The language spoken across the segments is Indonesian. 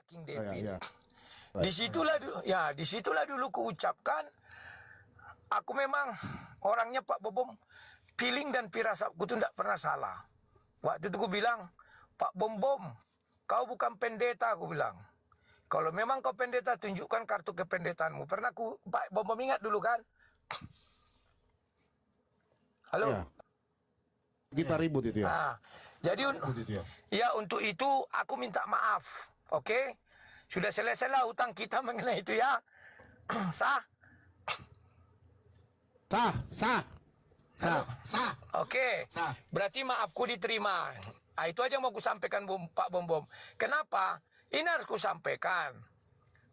Pak King David. ya. Disitulah dulu kuucapkan, aku memang orangnya Pak Bom, feeling dan firasatku itu tidak pernah salah. Waktu itu aku bilang, Pak Bom, kau bukan pendeta, aku bilang. Kalau memang kau pendeta, tunjukkan kartu kependetaanmu. Pernah Pak Bom ingat dulu kan? Halo? Ya. Kita ribut itu ya. Nah, jadi untuk itu aku minta maaf. Oke? Sudah selesailah hutang kita mengenai itu ya. Sah? Sah. Oke. Sah. Berarti maafku diterima. Nah, itu aja yang mau aku sampaikan Pak Bom. Kenapa? Ini harus ku sampaikan.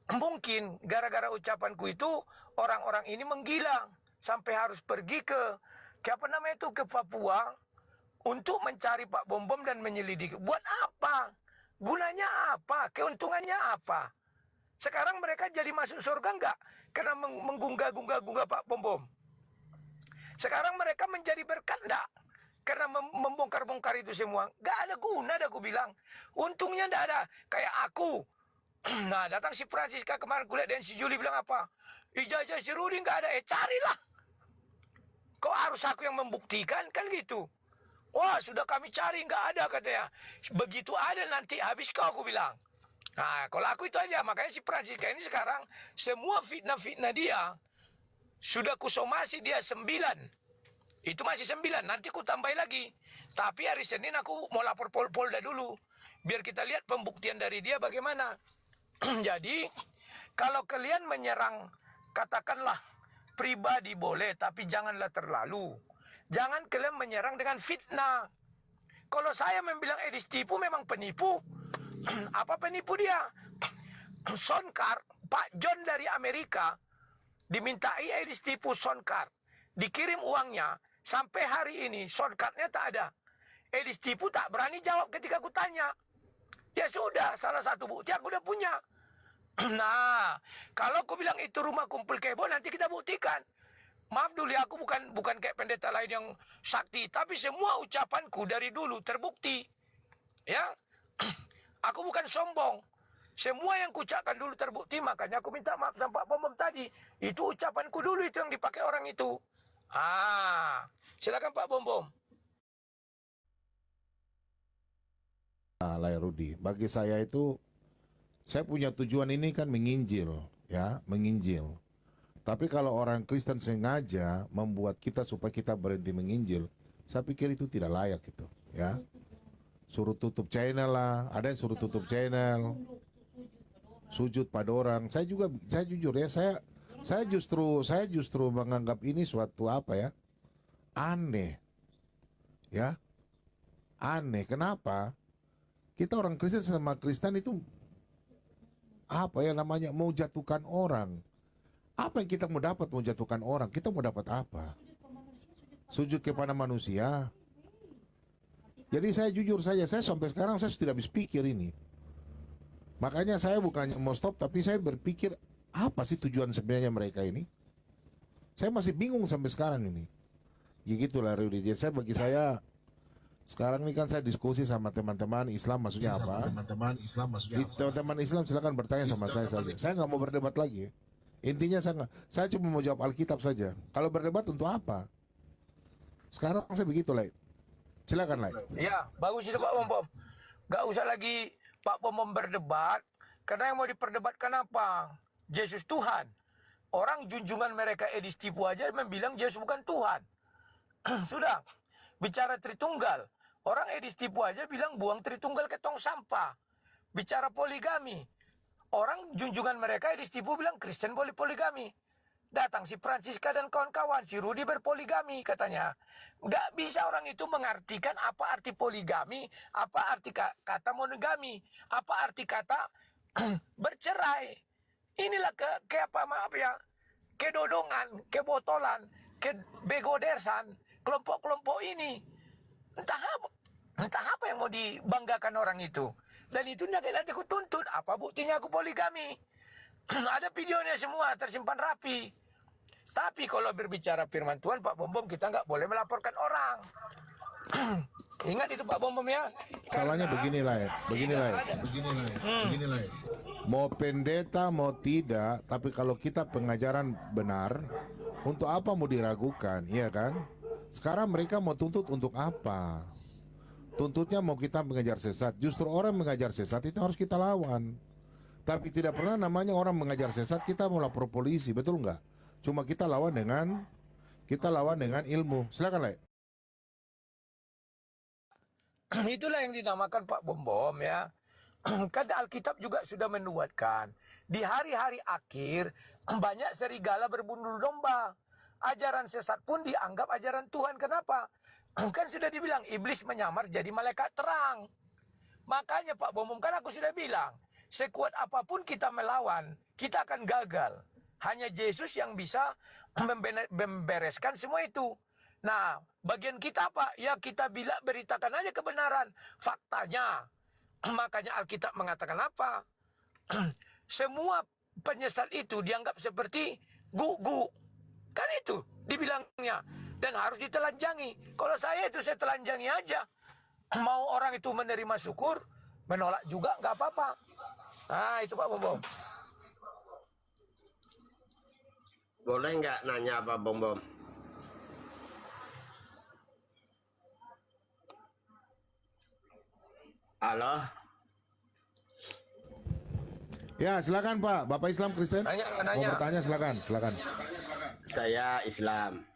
Mungkin gara-gara ucapanku itu orang-orang ini menggila sampai harus pergi ke Papua untuk mencari Pak Bom dan menyelidiki. Buat apa? Gunanya apa? Keuntungannya apa? Sekarang mereka jadi masuk surga enggak? Karena menggunggah-gunggah Pak Bom. Sekarang mereka menjadi berkat enggak? Karena membongkar-bongkar itu semua. Enggak ada guna, dah aku bilang. Untungnya enggak ada. Kayak aku. Nah, datang si Francisca kemarin kuliah dan si Juli bilang apa? Ijazah si Rudi enggak ada. Carilah. Kok harus aku yang membuktikan? Kan gitu. Wah, sudah kami cari, nggak ada katanya. Begitu ada nanti habis kau, aku bilang. Nah, kalau aku itu aja. Makanya si Francisca ini sekarang, semua fitnah-fitnah dia, sudah kusomasi dia 9. Itu masih 9, nanti ku tambah lagi. Tapi hari Senin aku mau lapor Polda dulu. Biar kita lihat pembuktian dari dia bagaimana. Jadi, kalau kalian menyerang, katakanlah, pribadi boleh, tapi janganlah terlalu. Jangan kalian menyerang dengan fitnah. Kalau saya membilang Edis tipu, memang penipu. Apa penipu dia? Soundcard, Pak John dari Amerika, dimintai Edis tipu soundcard. Dikirim uangnya, sampai hari ini soundcardnya tak ada. Edis tipu tak berani jawab ketika aku tanya. Ya sudah, salah satu bukti aku udah punya. Nah, kalau aku bilang itu rumah kumpul kebo, nanti kita buktikan. Maaf dulu, aku bukan kayak pendeta lain yang sakti, tapi semua ucapanku dari dulu terbukti. Ya, aku bukan sombong. Semua yang kucapkan dulu terbukti, makanya aku minta maaf sama Pak Bom tadi. Itu ucapanku dulu itu yang dipakai orang itu. Silakan Pak Bom. Lah Rudi, bagi saya itu, saya punya tujuan ini kan menginjil, ya, menginjil. Tapi kalau orang Kristen sengaja membuat kita supaya kita berhenti menginjil, saya pikir itu tidak layak gitu, ya. Suruh tutup channel lah, ada yang suruh tutup channel, sujud pada orang. Saya jujur ya, saya justru menganggap ini suatu apa ya, aneh, ya, aneh. Kenapa? Kita orang Kristen sama Kristen itu apa ya namanya, mau jatuhkan orang. Apa yang kita mau dapat mau jatuhkan orang? Kita mau dapat apa? Sujud kepada manusia. Jadi saya jujur saja, saya sampai sekarang saya tidak habis pikir ini. Makanya saya bukannya mau stop, tapi saya berpikir apa sih tujuan sebenarnya mereka ini? Saya masih bingung sampai sekarang ini. Ya gitulah Rudy. Jadi bagi saya sekarang ini kan saya diskusi sama teman-teman Islam, maksudnya apa? Teman-teman Islam silakan bertanya sama saya saja. Saya nggak mau berdebat lagi. Intinya saya cuma mau jawab Alkitab saja. Kalau berdebat untuk apa? Sekarang saya begitu, Lai. Silakan, Lai. Ya, bagus itu Pak Bom. Gak usah lagi Pak Bom berdebat, karena yang mau diperdebatkan apa? Yesus Tuhan. Orang junjungan mereka Edis tipu aja membilang Yesus bukan Tuhan. Sudah, bicara Tritunggal. Orang Edis tipu aja bilang buang Tritunggal ke tong sampah. Bicara poligami. Orang junjungan mereka Edis tipu bilang Kristen boleh poligami. Datang si Francisca dan kawan-kawan, si Rudi berpoligami katanya. Nggak bisa orang itu mengartikan apa arti poligami, apa arti kata monogami, apa arti kata bercerai. Inilah kedodongan, kebotolan, kebegodersan, kelompok-kelompok ini. Entah apa yang mau dibanggakan orang itu. Dan itu nanti aku tuntut. Apa buktinya aku poligami? Ada videonya semua tersimpan rapi. Tapi kalau berbicara firman Tuhan, Pak Bom, kita nggak boleh melaporkan orang. Ingat itu Pak Bom ya. Salahnya beginilah ya. Beginilah ya. Mau pendeta mau tidak, tapi kalau kita pengajaran benar, untuk apa mau diragukan, iya kan? Sekarang mereka mau tuntut untuk apa? Tuntutnya mau kita mengejar sesat. Justru orang mengajar sesat itu harus kita lawan. Tapi tidak pernah namanya orang mengajar sesat kita mau lapor polisi, betul nggak? Cuma kita lawan dengan ilmu. Silakan, Le. Itulah yang dinamakan Pak Bom ya. Kan Alkitab juga sudah menuatkan. Di hari-hari akhir banyak serigala berbundul domba. Ajaran sesat pun dianggap ajaran Tuhan. Kenapa? Kan sudah dibilang iblis menyamar jadi malaikat terang. Makanya Pak Bom kan aku sudah bilang, sekuat apapun kita melawan, kita akan gagal. Hanya Yesus yang bisa membereskan semua itu. Nah, bagian kita apa? Ya kita beritakan aja kebenaran. Faktanya. Makanya Alkitab mengatakan apa? Semua penyesat itu dianggap seperti gugu. Kan itu dibilangnya. Dan harus ditelanjangi. Kalau saya itu saya telanjangi aja. Mau orang itu menerima syukur, menolak juga nggak apa-apa. Nah itu Pak Bom. Boleh nggak nanya apa Bom? Halo, Ya, silakan Pak. Bapak Islam Kristen. Nanya. Mau bertanya, silakan. saya Islam.